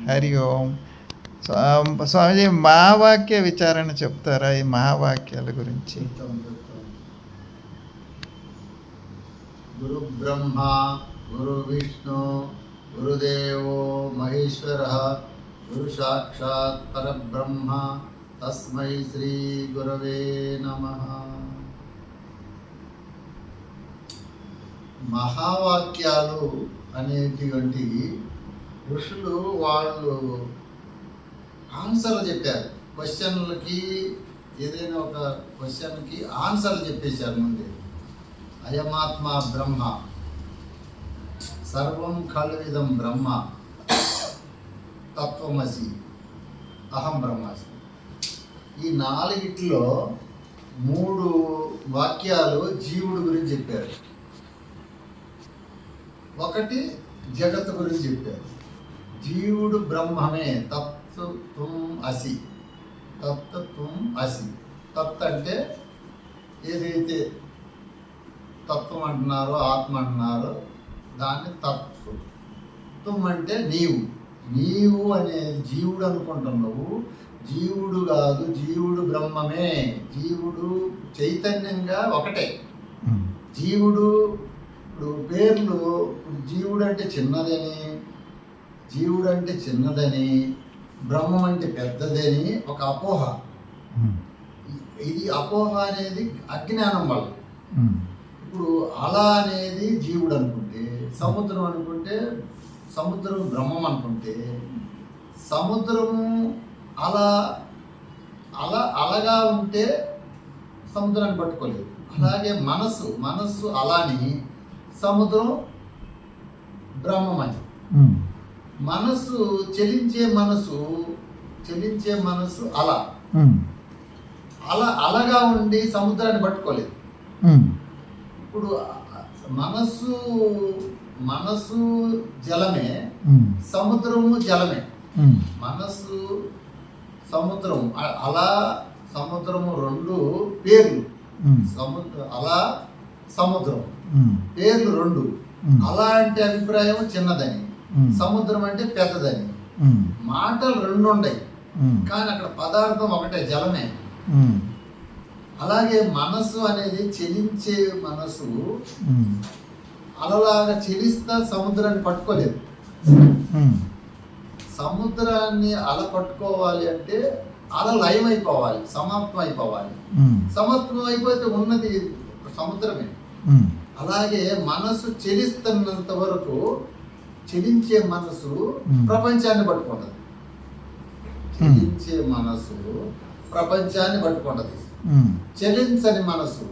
హరి ఓం. స్వామిజీ మహావాక్య విచారణ చెప్తారా ఈ మహావాక్యాల గురించి? గురు బ్రహ్మ గురు విష్ణు గురుదేవో మహేశ్వర గురు సాక్షాత్ పరబ్రహ్మ తస్మై శ్రీ గురవే నమః. మహావాక్యాలు అనేటువంటి ఋషులు వాళ్ళు ఆన్సర్లు చెప్పారు. క్వశ్చన్లకి ఏదైనా ఒక క్వశ్చన్కి ఆన్సర్లు చెప్పేశారు ముందే. అయమాత్మ బ్రహ్మ, సర్వం ఖల్విదం బ్రహ్మ, తత్వమసి, అహం బ్రహ్మాస్మి. ఈ నాలుగిట్లో 3 వాక్యాలు జీవుడు గురించి చెప్పారు. ఒకటి జగత్తు గురించి చెప్పారు. జీవుడు బ్రహ్మమే, తత్వం అసి, తత్వం అసి. తత్ అంటే ఏదైతే తత్వం అంటున్నారో, ఆత్మ అంటున్నారో దాన్ని తత్వం. తత్వం అంటే నీవు. నీవు అనేది జీవుడు అనుకుంటున్నావు, జీవుడు కాదు, జీవుడు బ్రహ్మమే. జీవుడు చైతన్యంగా ఒకటే. జీవుడు ఇప్పుడు పేర్లు, జీవుడు అంటే చిన్నదని, జీవుడు అంటే చిన్నదని, బ్రహ్మం అంటే పెద్దదని ఒక అపోహ. ఇది అపోహ అనేది అజ్ఞానం వల్ల. ఇప్పుడు అల అనేది జీవుడు అనుకుంటే, సముద్రం అనుకుంటే, సముద్రం బ్రహ్మం అనుకుంటే, సముద్రము అలగా ఉంటే సముద్రాన్ని పట్టుకోలేదు. అలాగే మనస్సు అలాని, సముద్రం బ్రహ్మమని. మనస్సు చలించే మనసు అలగా ఉండి సముద్రాన్ని పట్టుకోలేదు. ఇప్పుడు మనస్సు జలమే, సముద్రము జలమే. మనస్సు సముద్రం, సముద్రము 2 పేర్లు. సముద్రం పేర్లు 2. అలా అంటే అభిప్రాయం చిన్నదని, సముద్రం అంటే పెద్దదని. మాటలు 2 ఉన్నాయి, కానీ అక్కడ పదార్థం ఒకటే, జలమే. అలాగే మనసు అనేది చెలించే మనసు అలలాగా చెలిస్తా సముద్రాన్ని పట్టుకోలేదు. సముద్రాన్ని అల పట్టుకోవాలి అంటే అల లయం అయిపోవాలి, సమాప్తం అయిపోవాలి. సమాప్తం అయిపోతే ఉన్నది సముద్రమే. అలాగే మనసు చెలిస్తున్నంత వరకు, చెలించే మనసు ప్రపంచాన్ని పట్టుకుంటది. చెలించే మనసు ప్రపంచాన్ని పట్టుకుంటది. చెలించని మనసు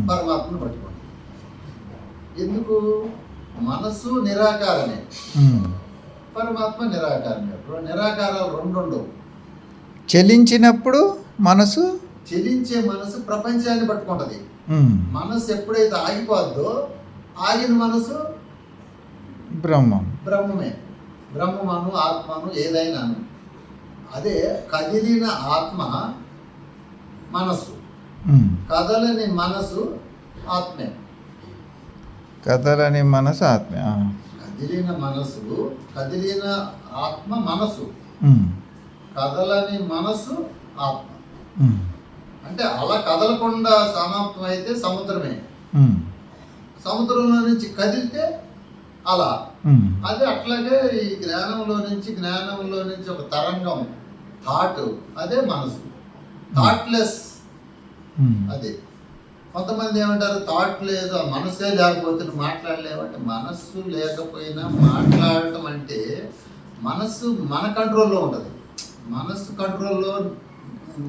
పరమాత్మను పట్టుకుంటది. ఎందుకు? మనసు నిరాకారమే, పరమాత్మ నిరాకారమే. నిరాకారాలు 2 ఉండవు. చెలించినప్పుడు మనసు, చెలించే మనసు ప్రపంచాన్ని పట్టుకుంటది. మనసు ఎప్పుడైతే ఆగిపోద్దో, ఆగిన మనసు బ్రహ్మమే. బ్రహ్మమను, ఆత్మను, ఏదైనాను. అదే కదిలిన ఆత్మ మనసు, కదలని మనసు ఆత్మే. కదలని మనసు ఆత్మే. కదిలిన మనసు, కదిలిన ఆత్మ మనసు, కదలని మనసు ఆత్మ. అంటే అలా కదలకుండా సమాప్తం అయితే సముద్రమే. సముద్రంలో నుంచి కదిలితే అలా. అదే అట్లాగే ఈ జ్ఞానంలో నుంచి ఒక తరంగం, థాట్, అదే మనసు. థాట్లెస్. అదే కొంతమంది ఏమంటారు, థాట్ లేదు, ఆ మనసే లేకపోతే మాట్లాడలేమంటే, మనస్సు లేకపోయినా మాట్లాడటం అంటే మనస్సు మన కంట్రోల్లో ఉంటుంది. మనస్సు కంట్రోల్లో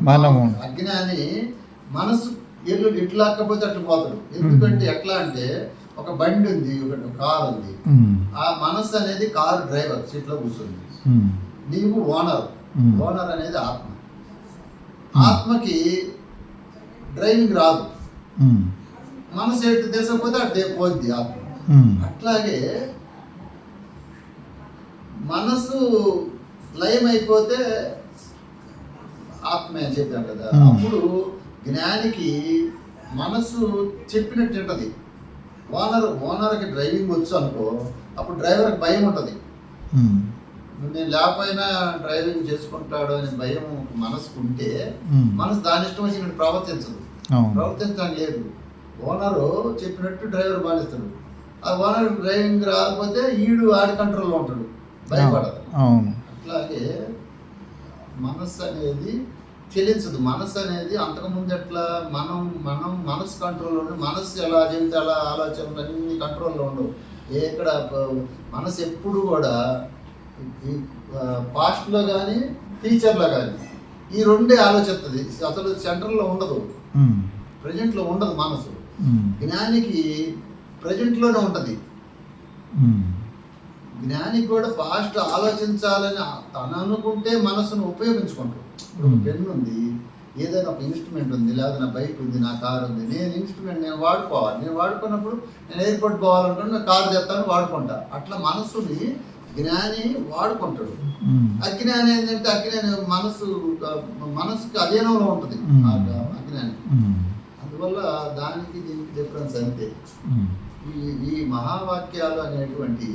మనము. అజ్ఞాని మనసు ఇట్లా లేకపోతే అట్లా పోతాడు. ఎందుకంటే ఎట్లా అంటే, ఒక బండి ఉంది, ఒక కారు ఉంది. ఆ మనస్సు అనేది కారు డ్రైవర్ సీట్లో కూర్చుంది. నీవు ఓనర్ అనేది ఆత్మ. ఆత్మకి డ్రైవింగ్ రాదు. మనసు ఎటు తెలిసకపోతే అటు పోద్ది ఆత్మ. అట్లాగే మనసు లయమైపోతే ఆత్మే అని చెప్పాం కదా. అప్పుడు జ్ఞానికి మనసు చెప్పినట్టు ఉంటుంది. ఓనర్కి డ్రైవింగ్ వచ్చు అనుకో, అప్పుడు డ్రైవర్కి భయం ఉంటుంది. నేను లేకపోయినా డ్రైవింగ్ చేసుకుంటాడు అనే భయం మనసుకుంటే ఉమ్. మనసు దాని ఇష్టం వచ్చినట్టు ప్రవర్తించదు. అవును. ప్రవర్తించడానికి లేదు. ఓనరు చెప్పినట్టు డ్రైవర్ బాధిస్తాడు. ఆ ఓనర్ డ్రైవింగ్ రాకపోతే ఆడి కంట్రోల్లో ఉంటాడు, భయపడదు. అవును. అట్లాగే మనస్సు అనేది చెలించదు. మనస్సు అనేది అంతకుముందు ఎట్లా మనం మనం మనసు కంట్రోల్లో ఉండి మనస్సు ఎలా చెబితే అలా ఆలోచనలు అన్ని కంట్రోల్లో ఉండవు. ఎక్కడ మనసు ఎప్పుడు కూడా పాస్ట్లో కానీ ఫ్యూచర్లో కానీ ఈ రెండే ఆలోచిస్తుంది. అసలు సెంటర్లో ఉండదు, ఉమ్. ప్రజెంట్లో ఉండదు మనసు. ఉమ్. జ్ఞానికి ప్రజెంట్లోనే ఉంటుంది. ఉమ్. జ్ఞానికి కూడా ఫాస్ట్ ఆలోచించాలని తను అనుకుంటే మనసును ఉపయోగించుకుంటాడు. ఇప్పుడు ఒక పెన్ ఉంది, ఏదైనా ఒక ఇన్స్ట్రుమెంట్ ఉంది, లేదా నా బైక్ ఉంది, నా కార్ ఉంది, నేను ఇన్స్ట్రుమెంట్ నేను వాడుకోవాలి. నేను వాడుకున్నప్పుడు నేను ఎయిర్పోర్ట్ పోవాలనుకుంటే నేను కారు తెస్తాను, వాడుకుంటా. అట్లా మనసుని జ్ఞాని వాడుకుంటాడు. ఉమ్. అజ్ఞాని ఏంటంటే అజ్ఞాని మనసుకి అధీనంలో ఉంటుంది అజ్ఞాని. ఉమ్. అందువల్ల దానికి దీనికి డిఫరెన్స్ అంతే. ఉమ్. ఈ మహావాక్యాలు అనేటువంటి